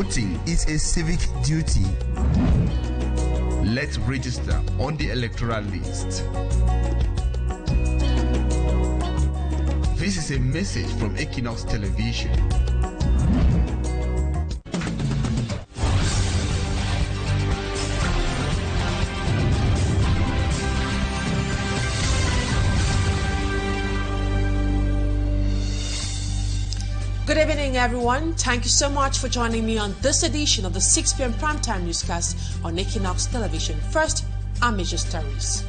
Voting is a civic duty. Let's register on the electoral list. This is a message from Equinoxe Television. Good evening, everyone. Thank you so much for joining me on this edition of the 6 p.m. primetime newscast on Equinoxe Television. First, our major stories.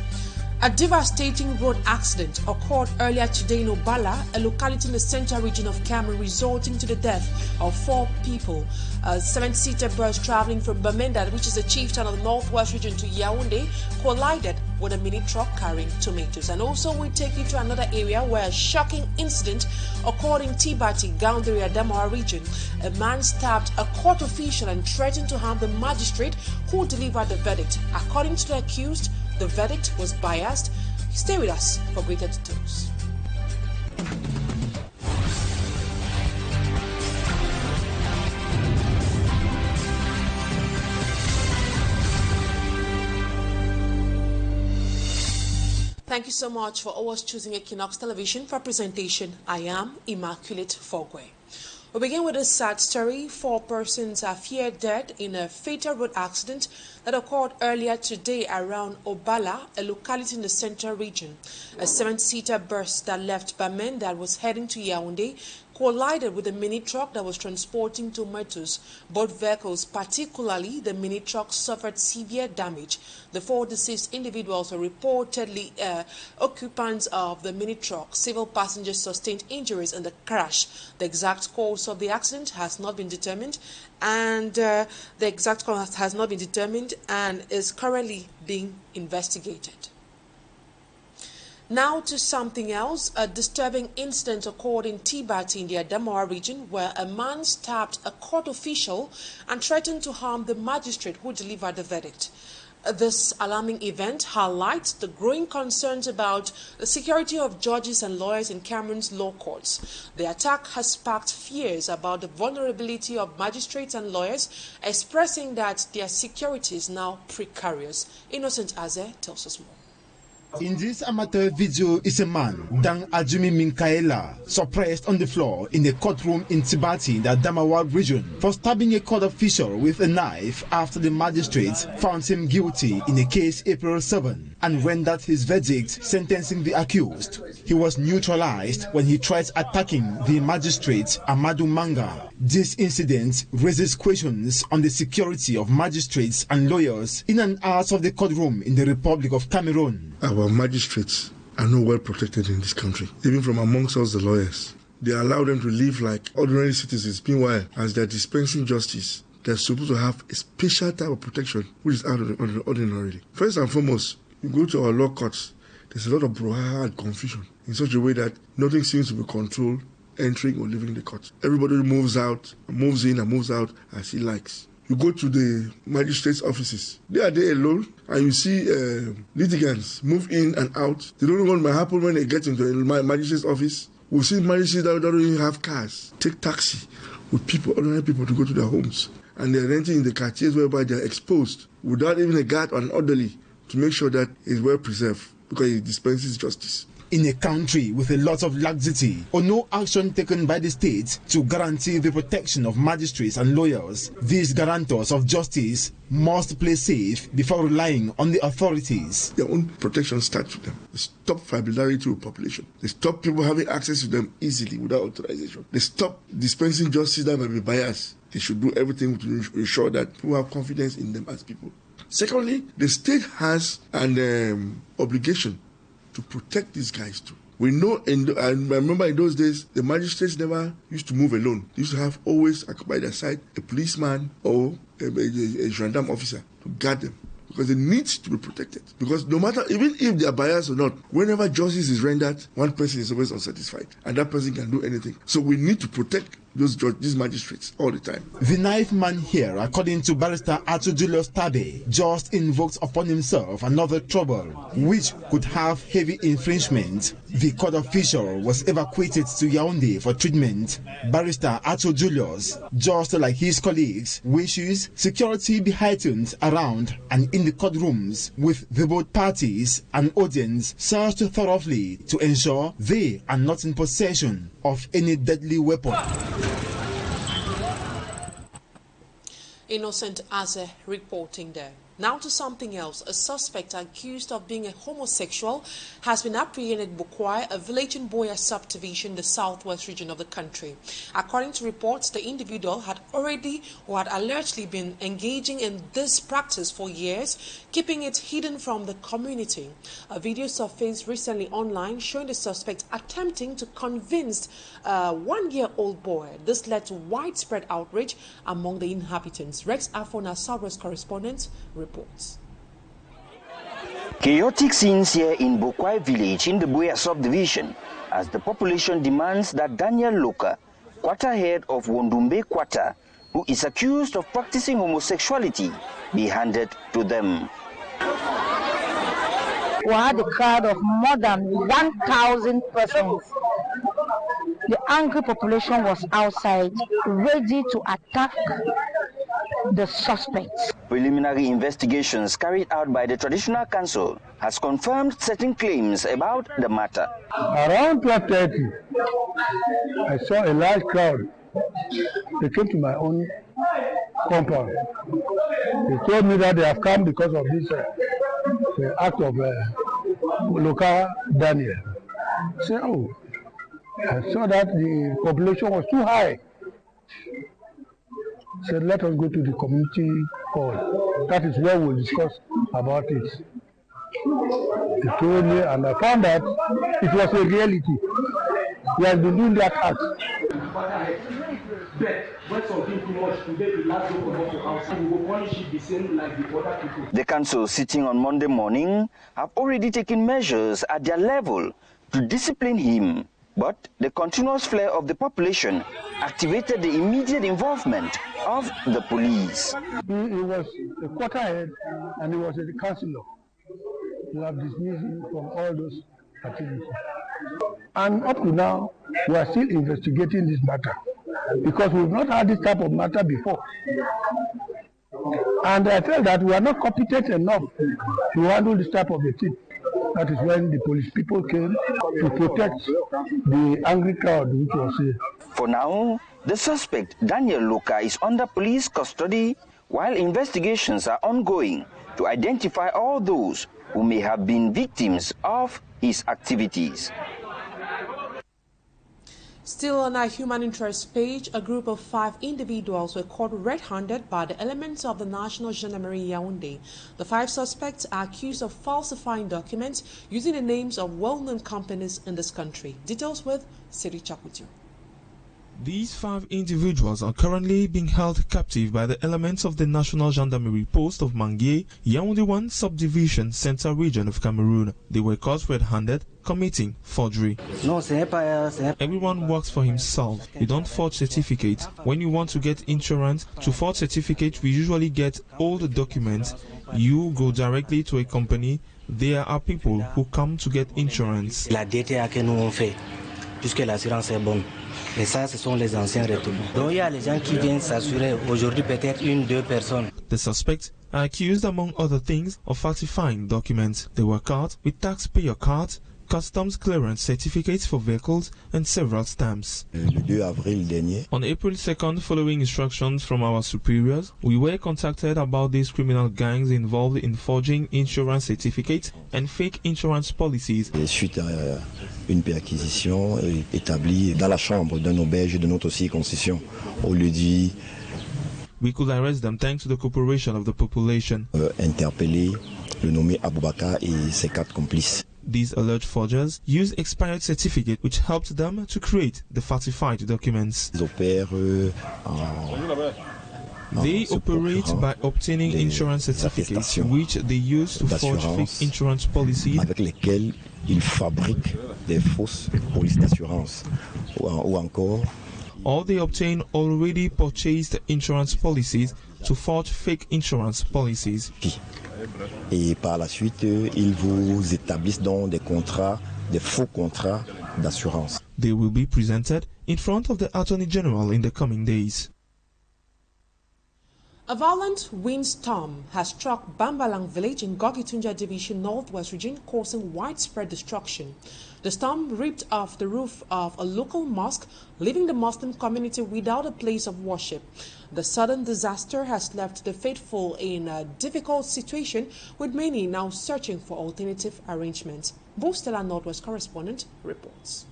A devastating road accident occurred earlier today in Obala, a locality in the central region of Cameroon, resulting to the death of 4 people. A 7-seater bus traveling from Bambalang, which is a chieftain of the northwest region, to Yaoundé, collided with a mini truck carrying tomatoes. And also, we take you to another area where a shocking incident occurred in Tibati, Gaundari, Adamawa region. A man stabbed a court official and threatened to harm the magistrate who delivered the verdict. According to the accused, the verdict was biased. Stay with us for greater details. Thank you so much for always choosing Equinoxe Television for presentation. I am Immaculate Bokwai. We begin with a sad story. 4 persons are feared dead in a fatal road accident that occurred earlier today around Obala, a locality in the central region. A 7-seater bus that left Bambalang that was heading to Yaoundé collided with a mini truck that was transporting tomatoes. Both vehicles, particularly the mini truck, suffered severe damage. The 4 deceased individuals were reportedly occupants of the mini truck. Several passengers sustained injuries in the crash. The exact cause of the accident has not been determined, and is currently being investigated. Now to something else. A disturbing incident occurred in Tibati in the Adamawa region, where a man stabbed a court official and threatened to harm the magistrate who delivered the verdict. This alarming event highlights the growing concerns about the security of judges and lawyers in Cameroon's law courts. The attack has sparked fears about the vulnerability of magistrates and lawyers, expressing that their security is now precarious. Innocent Aze tells us more. In this amateur video is a man, Dang Ajumi Minkaela, suppressed on the floor in a courtroom in Tibati, the Adamawa region, for stabbing a court official with a knife after the magistrate found him guilty in a case April 7 and rendered his verdict sentencing the accused. He was neutralized when he tried attacking the magistrate Amadou Manga. This incident raises questions on the security of magistrates and lawyers in and out of the courtroom in the Republic of Cameroon. Our magistrates are not well protected in this country, even from amongst us, the lawyers. They allow them to live like ordinary citizens. Meanwhile, as they're dispensing justice, they're supposed to have a special type of protection which is out of the ordinary. First and foremost, you go to our law courts, there's a lot of brouhaha and confusion in such a way that nothing seems to be controlled entering or leaving the court. Everybody moves out, moves in and moves out as he likes. You go to the magistrate's offices. They are there alone, and you see litigants move in and out. They don't know what might happen when they get into the magistrate's office. We've seen magistrates that don't even have cars take taxi with people, ordinary people, to go to their homes. And they're renting in the quartiers whereby they're exposed without even a guard or an orderly to make sure that it's well preserved because it dispenses justice. In a country with a lot of laxity or no action taken by the state to guarantee the protection of magistrates and lawyers, these guarantors of justice must play safe before relying on the authorities. Their own protection starts with them. They stop familiarity with population. They stop people having access to them easily without authorization. They stop dispensing justice that may be biased. They should do everything to ensure that people have confidence in them as people. Secondly, the state has an obligation to protect these guys too. We know, I remember in those days, the magistrates never used to move alone. They used to have always by their side a policeman or a gendarme officer to guard them, because they need to be protected. Because no matter, even if they are biased or not, whenever justice is rendered, one person is always unsatisfied, and that person can do anything. So we need to protect these magistrates all the time. The knife man here, according to Barrister Arthur Julius Tabe, just invoked upon himself another trouble, which could have heavy infringement. The court official was evacuated to Yaoundé for treatment. Barrister Arthur Julius, just like his colleagues, wishes security be heightened around and in the courtrooms, with the both parties and audience searched thoroughly to ensure they are not in possession of any deadly weapon. Innocent Aze reporting there. Now to something else. A suspect accused of being a homosexual has been apprehended in Bokwai, a village in Boya subdivision in the southwest region of the country. According to reports, the individual had allegedly been engaging in this practice for years, keeping it hidden from the community. A video surfaced recently online showing the suspect attempting to convince a one-year-old boy. This led to widespread outrage among the inhabitants. Rex Afona, Southwest correspondent, reports. Chaotic scenes here in Bokwai village in the Boya subdivision as the population demands that Daniel Loka, quarter head of Wondumbe Quarter, who is accused of practicing homosexuality, be handed to them. We had a crowd of more than 1,000 persons. The angry population was outside, ready to attack the suspects. Preliminary investigations carried out by the Traditional Council has confirmed certain claims about the matter. Around 12:30, I saw a large crowd. They came to my own compound. They told me that they have come because of this act of Loka Daniel. I said, oh, I saw that the population was too high. Said, let us go to the community hall. That is where we'll discuss about it. He told me, and I found that it was a reality. He has been doing that act. The council sitting on Monday morning have already taken measures at their level to discipline him. But the continuous flare of the population activated the immediate involvement of the police. He was a quarter head and he was a councillor. We have dismissed him from all those activities. And up to now, we are still investigating this matter because we've not had this type of matter before. And I felt that we are not competent enough to handle this type of a thing. That is when the police people came to protect the angry crowd which was here. For now, the suspect, Daniel Loka, is under police custody while investigations are ongoing to identify all those who may have been victims of his activities. Still on our human interest page, a group of 5 individuals were caught red-handed by the elements of the National Gendarmerie Yaoundé. The 5 suspects are accused of falsifying documents using the names of well-known companies in this country. Details with Siri Chakutu. These 5 individuals are currently being held captive by the elements of the National Gendarmerie Post of Manguier, Yaoundé 1 Subdivision, Central Region of Cameroon. They were caught red-handed, committing forgery. Everyone works for himself. You don't forge certificates. When you want to get insurance, to forge certificates, we usually get all the documents. You go directly to a company. There are people who come to get insurance. La DTA que nous on fait, puisque l'assurance est bonne. Et ça, ce sont les anciens retours. Donc il y a les gens qui viennent s'assurer. Aujourd'hui, peut-être 1-2 personnes. The suspects are accused, among other things, of falsifying documents. They were caught with taxpayer cards, customs clearance certificates for vehicles, and several stamps. On April 2nd, following instructions from our superiors, we were contacted about these criminal gangs involved in forging insurance certificates and fake insurance policies. Suite à une perquisition établie dans la chambre d'un auberge de notre circonscription, au lieu dit. We could arrest them thanks to the cooperation of the population. Interpeller le nommé Aboubakar et ses 4 complices. These alleged forgers use expired certificates which helped them to create the falsified documents. They operate by obtaining insurance certificates which they use to forge fake insurance policies avec lesquels ils fabriquent des fausses polices d'assurance ou encore or they obtain already purchased insurance policies to forge fake insurance policies. Et par la suite, ils vous établissent donc des contrats, des faux contrats d'assurance. They will be presented in front of the Attorney General in the coming days. A violent windstorm has struck Bambalang village in Gogitunja Division Northwest region, causing widespread destruction. The storm ripped off the roof of a local mosque, leaving the Muslim community without a place of worship. The sudden disaster has left the faithful in a difficult situation, with many now searching for alternative arrangements. Bostela Northwest correspondent reports.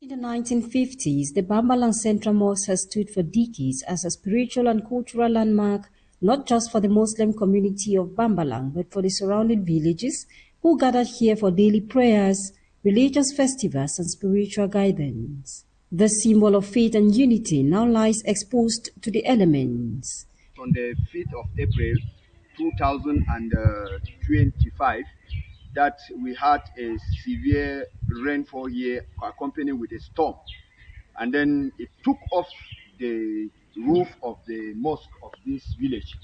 In the 1950s, the Bambalang Central Mosque has stood for decades as a spiritual and cultural landmark, not just for the Muslim community of Bambalang, but for the surrounding villages who gathered here for daily prayers, religious festivals, and spiritual guidance. The symbol of faith and unity now lies exposed to the elements. On the 5th of April 2025, that we had a severe rainfall here accompanied with a storm, and then it took off the roof of the mosque of this village.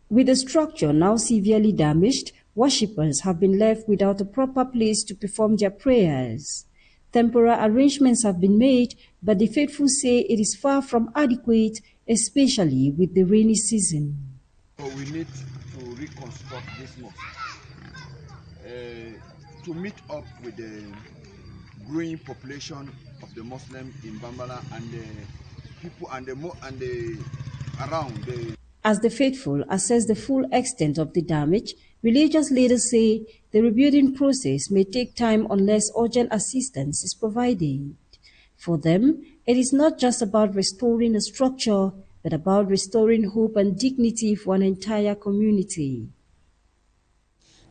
With the structure now severely damaged, worshippers have been left without a proper place to perform their prayers. Temporary arrangements have been made, but the faithful say it is far from adequate, especially with the rainy season. So we need to reconstruct this mosque to meet up with the growing population of the Muslim in Bambalang and the people and the around the. As the faithful assess the full extent of the damage, religious leaders say the rebuilding process may take time unless urgent assistance is provided. For them, it is not just about restoring a structure, but about restoring hope and dignity for an entire community.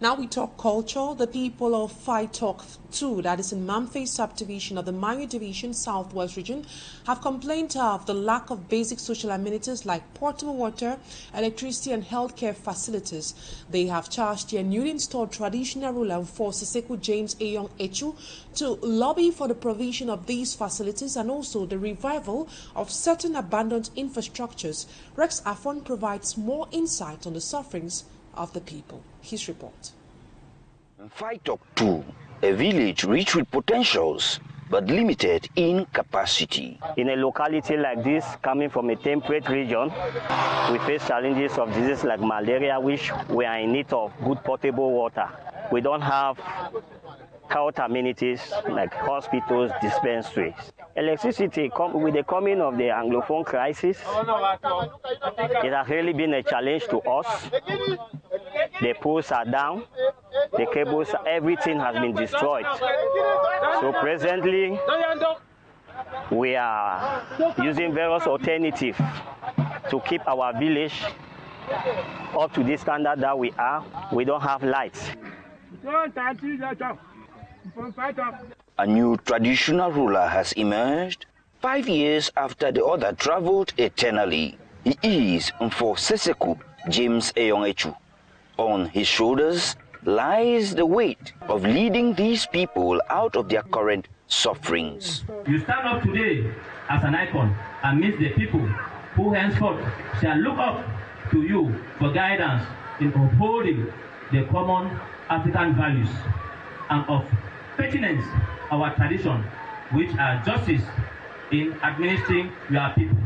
Now we talk culture. The people of Nfaitok 2, that is in Mamfe subdivision of the Mangu Division Southwest region, have complained of the lack of basic social amenities like portable water, electricity and healthcare facilities. They have charged their newly installed traditional ruler for Siseku James Ayong Echu to lobby for the provision of these facilities and also the revival of certain abandoned infrastructures. Rex Afon provides more insight on the sufferings of the people. His report. Nfaitok 2, a village rich with potentials but limited in capacity. In a locality like this, coming from a temperate region, we face challenges of diseases like malaria, which we are in need of good potable water. We don't have health amenities like hospitals, dispensaries. Electricity, with the coming of the Anglophone crisis, it has really been a challenge to us. The poles are down, the cables, everything has been destroyed. So presently, we are using various alternatives to keep our village up to the standard that we are. We don't have lights. A new traditional ruler has emerged 5 years after the other traveled eternally. He is for Siseku James Ayong Echu. On his shoulders lies the weight of leading these people out of their current sufferings. You stand up today as an icon amidst the people who henceforth shall look up to you for guidance in upholding the common African values and of pertinence our tradition, which are justice in administering your people.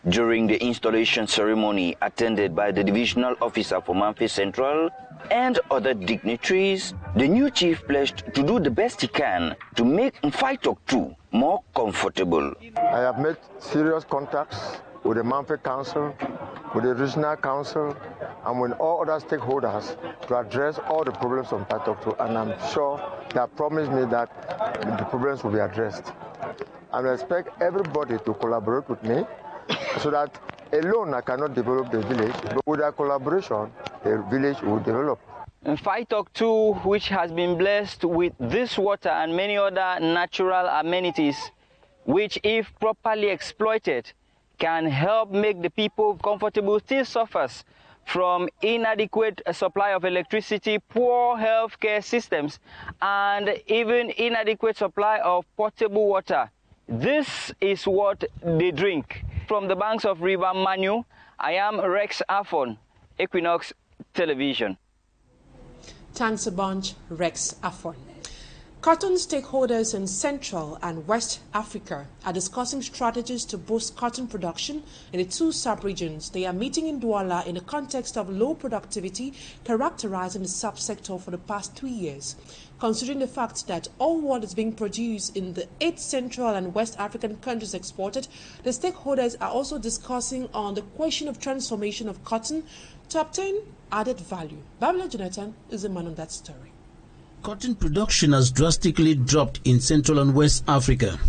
During the installation ceremony attended by the divisional officer for Mamfe Central and other dignitaries, the new chief pledged to do the best he can to make Nfaitok 2 more comfortable. I have made serious contacts with the Mamfe Council, with the Regional Council, and with all other stakeholders to address all the problems of Nfaitok 2, and I'm sure they have promised me that the problems will be addressed. I expect everybody to collaborate with me so that alone I cannot develop the village, but with our collaboration, the village will develop. Nfaitok 2, which has been blessed with this water and many other natural amenities, which if properly exploited, can help make the people comfortable, still suffers from inadequate supply of electricity, poor healthcare systems, and even inadequate supply of potable water. This is what they drink. From the banks of River Manu, I am Rex Afon, Equinoxe Television. Thanks a bunch, Rex Afon. Cotton stakeholders in Central and West Africa are discussing strategies to boost cotton production in the two sub-regions. They are meeting in Douala in the context of low productivity characterizing the subsector for the past 3 years. Considering the fact that all what is being produced in the 8 Central and West African countries exported, the stakeholders are also discussing on the question of transformation of cotton to obtain added value. Bambalang Jonathan is the man on that story. Cotton production has drastically dropped in Central and West Africa.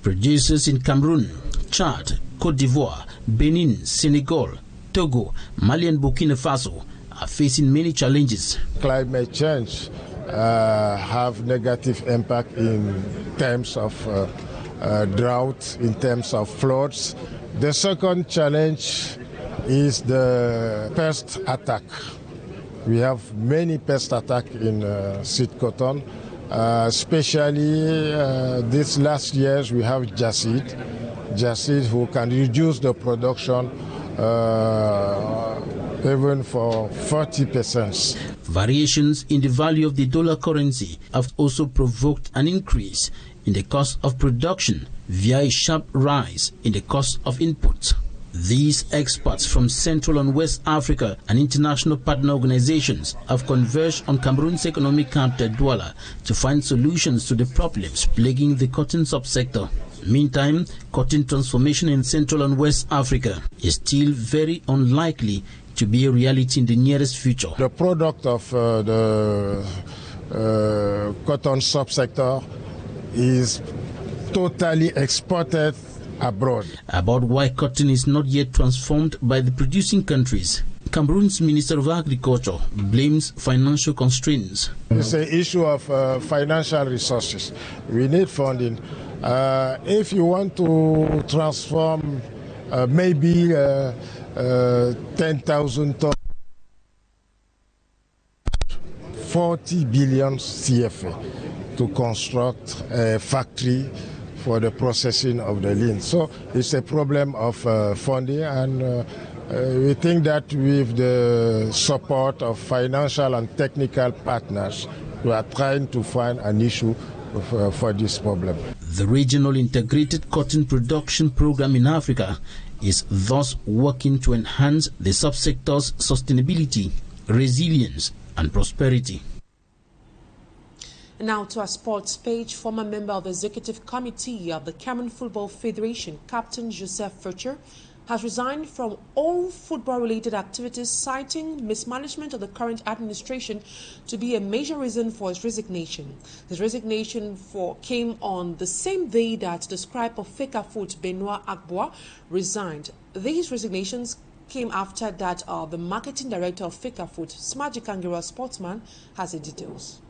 Producers in Cameroon, Chad, Cote d'Ivoire, Benin, Senegal, Togo, Mali and Burkina Faso are facing many challenges. Climate change have negative impact in terms of drought, in terms of floods. The second challenge is the pest attack. We have many pest attacks in seed cotton, especially this last years we have Jacid who can reduce the production even for 40%. Variations in the value of the dollar currency have also provoked an increase in the cost of production via a sharp rise in the cost of inputs. These experts from Central and West Africa and international partner organizations have converged on Cameroon's economic capital Douala to find solutions to the problems plaguing the cotton subsector. Meantime, cotton transformation in Central and West Africa is still very unlikely to be a reality in the nearest future. The product of the cotton subsector is totally exported abroad. About why cotton is not yet transformed by the producing countries, Cameroon's Minister of Agriculture blames financial constraints. It's an issue of financial resources. We need funding. If you want to transform maybe 10,000 tons, 40 billion CFA to construct a factory for the processing of the lean. So it's a problem of funding, and we think that with the support of financial and technical partners, we are trying to find an issue for this problem. The Regional Integrated Cotton Production Program in Africa is thus working to enhance the subsector's sustainability, resilience and prosperity. Now to our sports page. Former member of the Executive Committee of the Cameroon Football Federation, Captain Joseph Furcher, has resigned from all football-related activities, citing mismanagement of the current administration to be a major reason for his resignation. His resignation came on the same day that the scribe of FECAFOOT, Benoit Agbois, resigned. These resignations came after that the marketing director of FECAFOOT, Smaji Kangera Sportsman, has the details.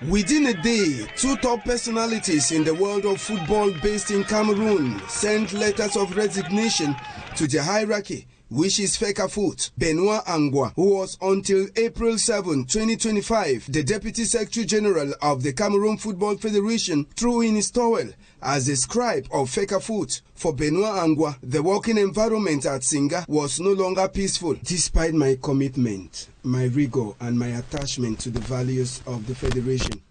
Within a day, 2 top personalities in the world of football based in Cameroon sent letters of resignation to the hierarchy, which is FECAFOOT. Benoit Agbois, who was until April 7, 2025, the Deputy Secretary General of the Cameroon Football Federation, threw in his towel as the scribe of FECAFOOT. For Benoit Agbois, the working environment at Singa was no longer peaceful. Despite my commitment, my rigor and my attachment to the values of the Federation,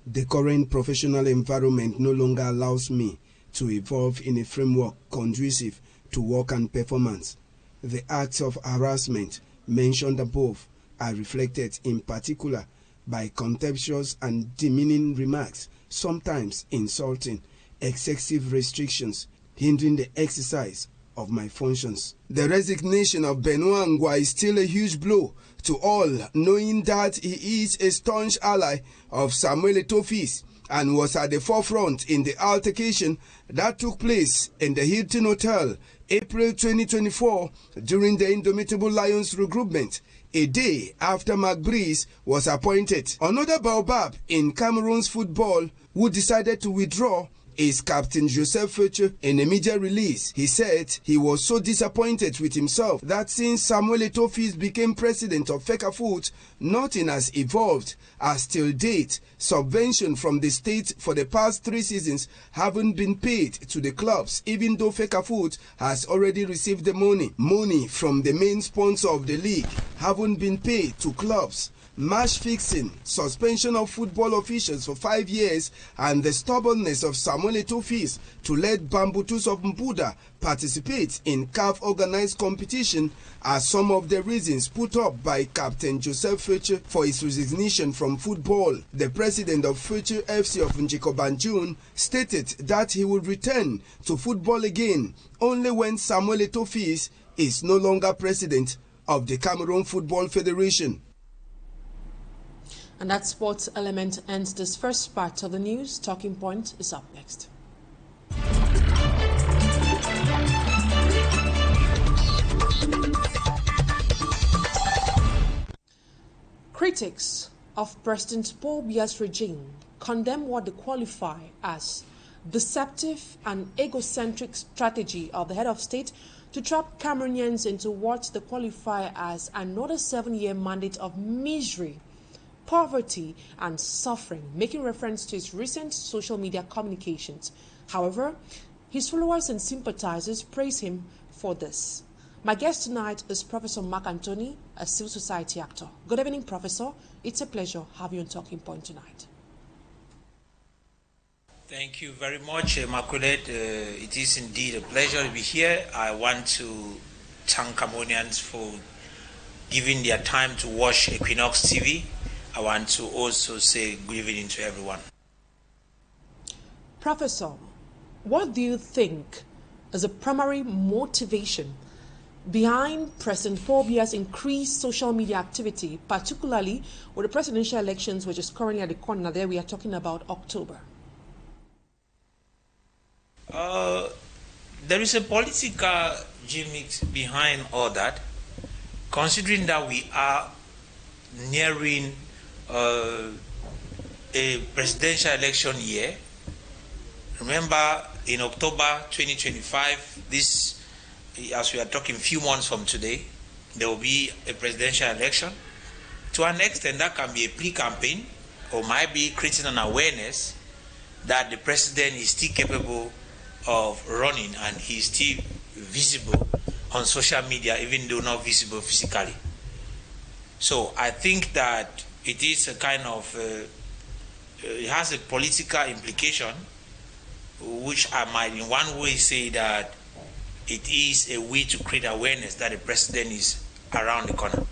the current professional environment no longer allows me to evolve in a framework conducive to work and performance. The acts of harassment mentioned above are reflected in particular by contemptuous and demeaning remarks, sometimes insulting, excessive restrictions, hindering the exercise of my functions. The resignation of Benoit Agbois is still a huge blow to all, knowing that he is a staunch ally of Samuel Eto'o's and was at the forefront in the altercation that took place in the Hilton Hotel, April 2024, during the Indomitable Lions recruitment, a day after Mark Breeze was appointed. Another baobab in Cameroon's football who decided to withdraw is Captain Joseph Fetcher. In a media release, he said he was so disappointed with himself that since Samuel Eto'o became president of FECAFOOT, nothing has evolved. As till date, subvention from the state for the past 3 seasons haven't been paid to the clubs, even though FECAFOOT has already received the money. Money from the main sponsor of the league haven't been paid to clubs. Match fixing, suspension of football officials for 5 years, and the stubbornness of Samuel Eto'o to let Bambutus of Mbuda participate in CAF organized competition are some of the reasons put up by Captain Joseph Fetcher for his resignation from football. The president of Fetcher FC of Njikobanjun stated that he would return to football again only when Samuel Eto'o is no longer president of the Cameroon Football Federation. And that sports element ends this first part of the news. Talking Point is up next. Critics of President Paul Biya's regime condemn what they qualify as deceptive and egocentric strategy of the head of state to trap Cameroonians into what they qualify as another 7-year mandate of misery, poverty and suffering, making reference to his recent social media communications. However, his followers and sympathizers praise him for this. My guest tonight is Professor Mark Anthony, a civil society actor. Good evening, Professor. It's a pleasure having you on Talking Point tonight. Thank you very much, Immaculate. It is indeed a pleasure to be here. I want to thank Cameroonians for giving their time to watch Equinoxe TV. I want to also say good evening to everyone. Professor, what do you think is the primary motivation behind President Paul Biya's increased social media activity, particularly with the presidential elections, which is currently at the corner there? We are talking about October. There is a political gimmick behind all that, considering that we are nearing a presidential election year. Remember, in October 2025, this, as we are talking a few months from today, there will be a presidential election. To an extent, that can be a pre-campaign or might be creating an awareness that the president is still capable of running and he is still visible on social media, even though not visible physically. So I think that it is a kind of, it has a political implication, which I might in one way say that it is a way to create awareness that the president is around the corner.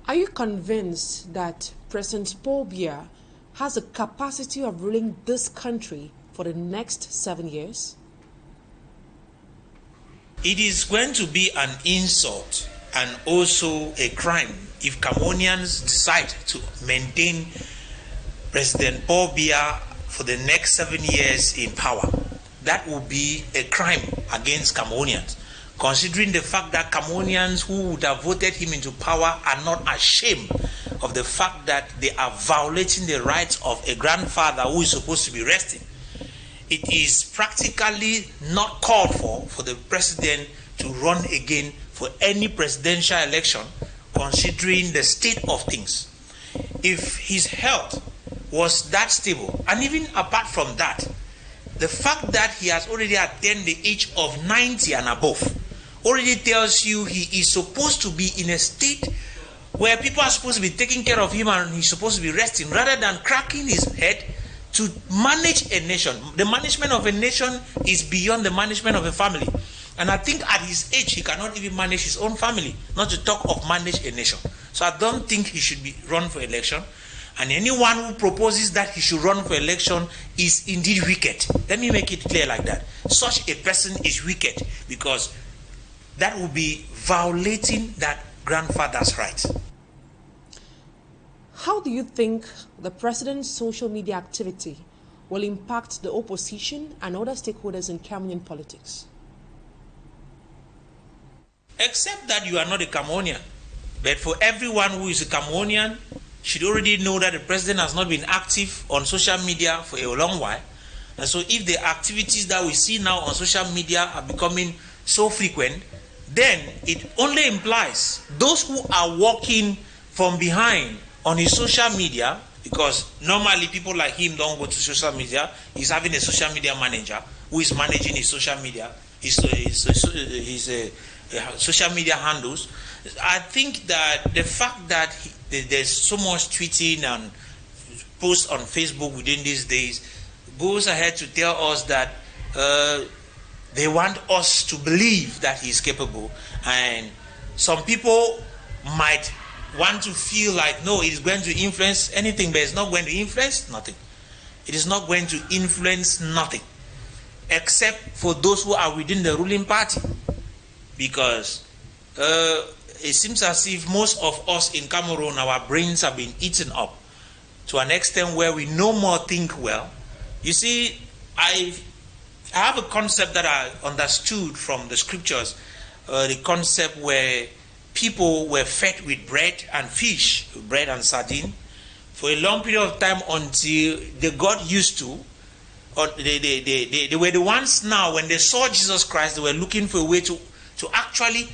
Are you convinced that President Paul Biya has the capacity of ruling this country for the next 7 years? It is going to be an insult and also a crime if Cameroonians decide to maintain President Paul Biya for the next 7 years in power. That will be a crime against Cameroonians, considering the fact that Cameroonians who would have voted him into power are not ashamed of the fact that they are violating the rights of a grandfather who is supposed to be resting. It is practically not called for the president to run again for any presidential election, considering the state of things. If his health was that stable, and even apart from that, the fact that he has already attained the age of 90 and above already tells you he is supposed to be in a state where people are supposed to be taking care of him and he's supposed to be resting, rather than cracking his head to manage a nation. The management of a nation is beyond the management of a family. And I think at his age, he cannot even manage his own family, not to talk of manage a nation. So I don't think he should be run for election. And anyone who proposes that he should run for election is indeed wicked. Let me make it clear like that. Such a person is wicked, because that will be violating that grandfather's rights. How do you think the president's social media activity will impact the opposition and other stakeholders in Cameroonian politics? Except that you are not a Cameroonian. But for everyone who is a Cameroonian should already know that the president has not been active on social media for a long while. And so if the activities that we see now on social media are becoming so frequent, then it only implies those who are working from behind on his social media, because normally people like him don't go to social media. He's having a social media manager who is managing his social media, his social media handles. I think that the fact that there's so much tweeting and posts on Facebook within these days goes ahead to tell us that they want us to believe that he's capable, and some people might want to feel like, no, it is going to influence anything, but it's not going to influence nothing. It is not going to influence nothing, except for those who are within the ruling party, because it seems as if most of us in Cameroon, our brains have been eaten up to an extent where we no more think well. You see, I have a concept that I understood from the scriptures, the concept where people were fed with bread and fish, bread and sardine, for a long period of time until they got used to, or they were the ones now, when they saw Jesus Christ, they were looking for a way to actually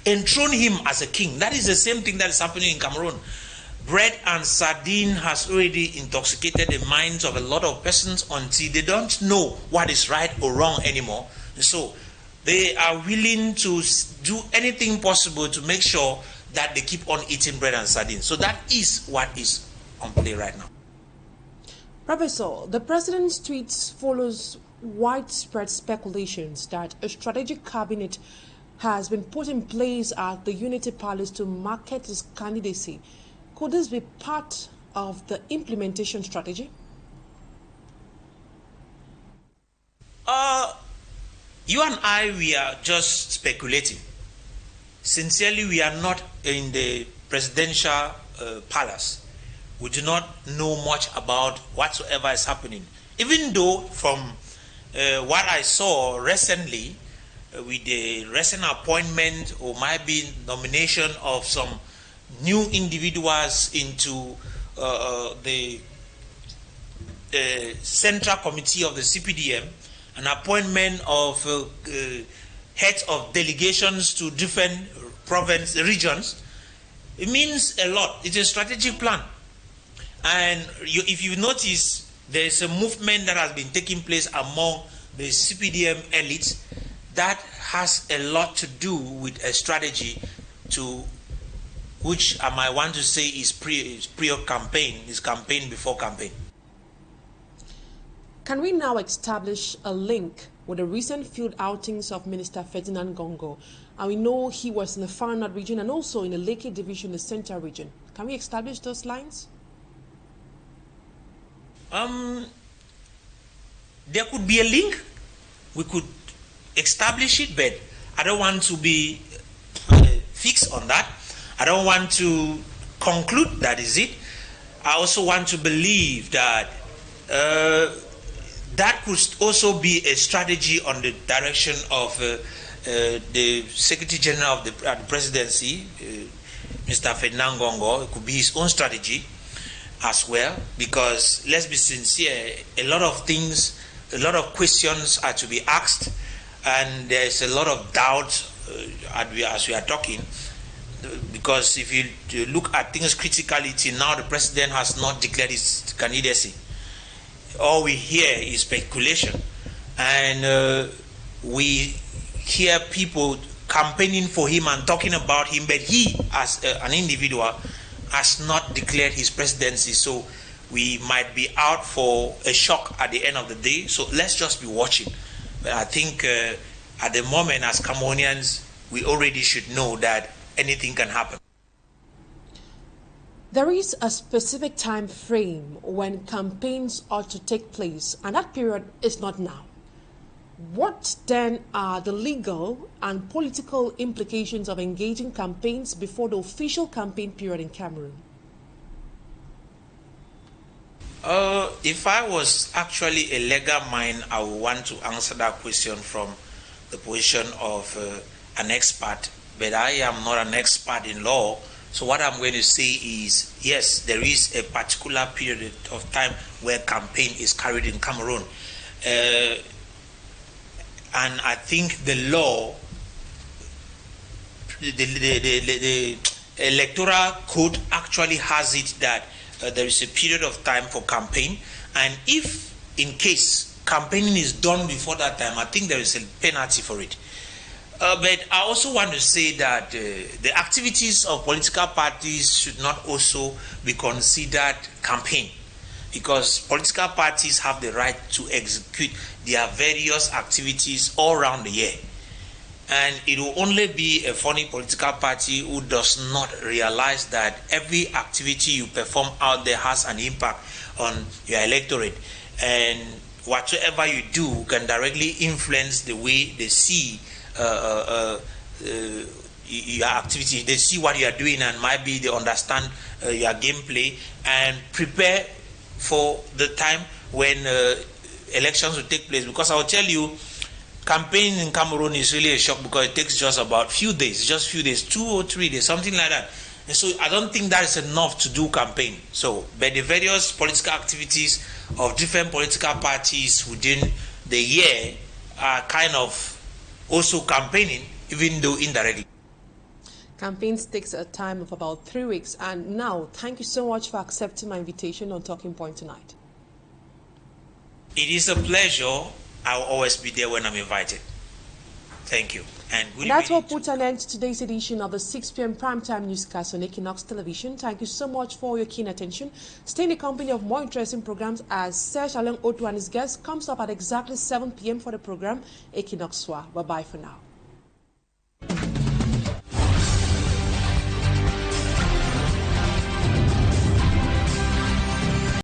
enthrone him as a king. That is the same thing that is happening in Cameroon. Bread and sardine has already intoxicated the minds of a lot of persons until they don't know what is right or wrong anymore. So they are willing to do anything possible to make sure that they keep on eating bread and sardine. So that is what is on play right now. Professor, the president's tweets follows widespread speculations that a strategic cabinet has been put in place at the Unity Palace to market his candidacy. Could this be part of the implementation strategy? You and I, we are just speculating. Sincerely, we are not in the presidential palace. We do not know much about whatsoever is happening. Even though from what I saw recently, with the recent appointment or might be nomination of some new individuals into the Central Committee of the CPDM, an appointment of heads of delegations to different regions, it means a lot. It's a strategic plan. And if you notice, there's a movement that has been taking place among the CPDM elites that has a lot to do with a strategy to which I might want to say is pre-campaign, is campaign before campaign. Can we now establish a link with the recent field outings of Minister Ferdinand Gongo? And we know he was in the Far North region and also in the Lake division, the Central region. Can we establish those lines? There could be a link. We could establish it, but I don't want to be fixed on that. I don't want to conclude that is it. I also want to believe that that could also be a strategy on the direction of the Secretary General of the Presidency, Mr. Ferdinand Gongo. It could be his own strategy as well, because let's be sincere, a lot of things, a lot of questions are to be asked, and there's a lot of doubt as we are talking, because if you look at things critically, till now the president has not declared his candidacy. All we hear is speculation, and we hear people campaigning for him and talking about him, but he as an individual has not declared his presidency. So we might be out for a shock at the end of the day. So let's just be watching. But I think at the moment, as Cameroonians, we already should know that anything can happen. There is a specific time frame when campaigns ought to take place, and that period is not now. What then are the legal and political implications of engaging campaigns before the official campaign period in Cameroon? If I was actually a legal mind, I would want to answer that question from the position of an expert, but I am not an expert in law So what I'm going to say is, yes, there is a particular period of time where campaign is carried in Cameroon. And I think the law, the electoral code actually has it that there is a period of time for campaign, and if in case campaigning is done before that time, I think there is a penalty for it. But I also want to say that the activities of political parties should not also be considered campaign, because political parties have the right to execute their various activities all around the year. And it will only be a funny political party who does not realize that every activity you perform out there has an impact on your electorate. And whatever you do can directly influence the way they see your activity. They see what you are doing, and maybe they understand your gameplay and prepare for the time when elections will take place. Because I will tell you, campaigning in Cameroon is really a shock, because it takes just about few days, 2 or 3 days, something like that. And so I don't think that is enough to do campaign. So, but the various political activities of different political parties within the year are kind of also campaigning, even though indirectly. Campaigns takes a time of about 3 weeks. And now, thank you so much for accepting my invitation on Talking Point tonight. It is a pleasure. I'll always be there when I'm invited. Thank you. And that will put an end to today's edition of the 6 p.m. primetime newscast on Equinoxe Television. Thank you so much for your keen attention. Stay in the company of more interesting programs as Serge Alain Otu and his guest comes up at exactly 7 p.m. for the program Equinoxe Soir. Bye-bye for now.